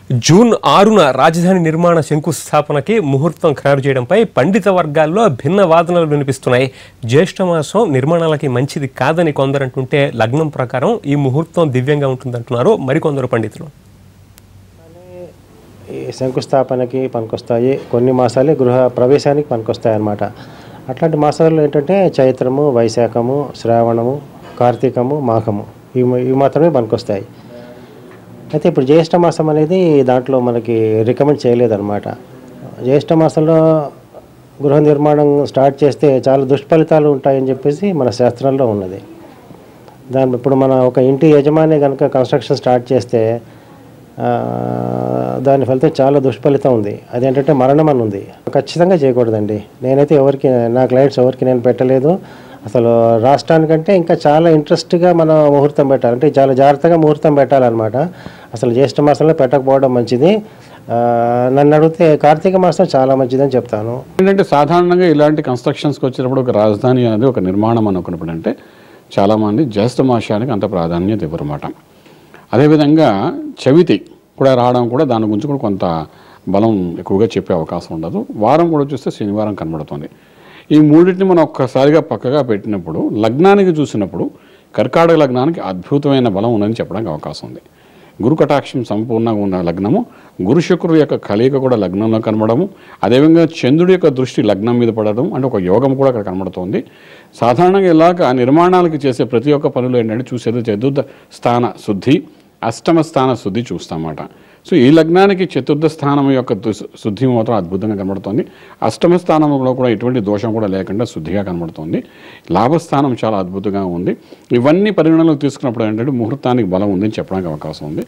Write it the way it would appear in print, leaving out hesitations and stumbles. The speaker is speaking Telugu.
జూన్ 6న రాజధాని నిర్మాణ శంకుస్థాపనకి ముహూర్తం ఖరారు చేయడంపై పండిత వర్గాల్లో భిన్న వాదనలు వినిపిస్తున్నాయి. జ్యేష్ఠమాసం నిర్మాణాలకి మంచిది కాదని కొందరంటుంటే లగ్నం ప్రకారం ఈ ముహూర్తం దివ్యంగా ఉంటుందంటున్నారు మరికొందరు పండితులు. ఈ శంకుస్థాపనకి పనికొస్తాయి, కొన్ని మాసాలే గృహ ప్రవేశానికి పనికొస్తాయి అన్నమాట. అట్లాంటి మాసాలు ఏంటంటే చైత్రము, వైశాఖము, శ్రావణము, కార్తీకము, మాఘము ఇవి మాత్రమే పనికొస్తాయి. అయితే ఇప్పుడు జ్యేష్ఠ మాసం అనేది దాంట్లో మనకి రికమెండ్ చేయలేదన్నమాట. జ్యేష్ఠ మాసంలో గృహ నిర్మాణం స్టార్ట్ చేస్తే చాలా దుష్ఫలితాలు ఉంటాయని చెప్పేసి మన శాస్త్రాల్లో ఉన్నది. ఇప్పుడు మన ఒక ఇంటి యజమాని కనుక కన్స్ట్రక్షన్ స్టార్ట్ చేస్తే దాని ఫలితం చాలా దుష్ఫలితం ఉంది. అదేంటంటే మరణం అని ఉంది. ఖచ్చితంగా చేయకూడదండి. నేనైతే నా క్లయింట్స్ ఎవరికి నేను పెట్టలేదు. అసలు రాష్ట్రానికంటే ఇంకా చాలా ఇంట్రెస్ట్గా మనం ముహూర్తం పెట్టాలి, అంటే చాలా జాగ్రత్తగా ముహూర్తం పెట్టాలన్నమాట. అసలు జ్యేష్ఠ మాసంలో పెట్టకపోవడం మంచిది. నన్ను అడిగితే కార్తీక మాసం చాలా మంచిదని చెప్తాను. ఏంటంటే సాధారణంగా ఇలాంటి కన్స్ట్రక్షన్స్కి వచ్చినప్పుడు ఒక రాజధాని అనేది ఒక నిర్మాణం అనుకున్నప్పుడు అంటే చాలామంది జ్యేష్ఠ మాసానికి అంత ప్రాధాన్యత ఇవ్వరన్నమాట. అదేవిధంగా చవితి కూడా రావడం కూడా దాని గురించి కూడా కొంత బలం ఎక్కువగా చెప్పే అవకాశం ఉండదు. వారం కూడా చూస్తే శనివారం కనబడుతుంది. ఈ మూడింటిని మనం ఒక్కసారిగా పక్కగా పెట్టినప్పుడు లగ్నానికి చూసినప్పుడు కర్కాటక లగ్నానికి అద్భుతమైన బలం ఉందని చెప్పడానికి అవకాశం ఉంది. గురు కటాక్షం సంపూర్ణంగా ఉన్న లగ్నము, గురు శుక్రుడు యొక్క కలయిక కూడా లగ్నంలో కనబడము, అదేవిధంగా చంద్రుడి యొక్క దృష్టి లగ్నం మీద పడడం అంటే ఒక యోగం కూడా అక్కడ కనబడుతుంది. సాధారణంగా ఇలాగ నిర్మాణాలకి చేసే ప్రతి ఒక్క పనులు ఏంటంటే చూసేది చతుర్థ స్థాన శుద్ధి, అష్టమ స్థాన శుద్ధి చూస్తామన్నమాట. సో ఈ లగ్నానికి చతుర్థ స్థానం యొక్క శుద్ధి మాత్రం అద్భుతంగా కనబడుతుంది. అష్టమ స్థానంలో కూడా ఎటువంటి దోషం కూడా లేకుండా శుద్ధిగా కనబడుతుంది. లాభస్థానం చాలా అద్భుతంగా ఉంది. ఇవన్నీ పరిగణనలోకి తీసుకున్నప్పుడు ఏంటంటే ముహూర్తానికి బలం ఉందని చెప్పడానికి అవకాశం ఉంది.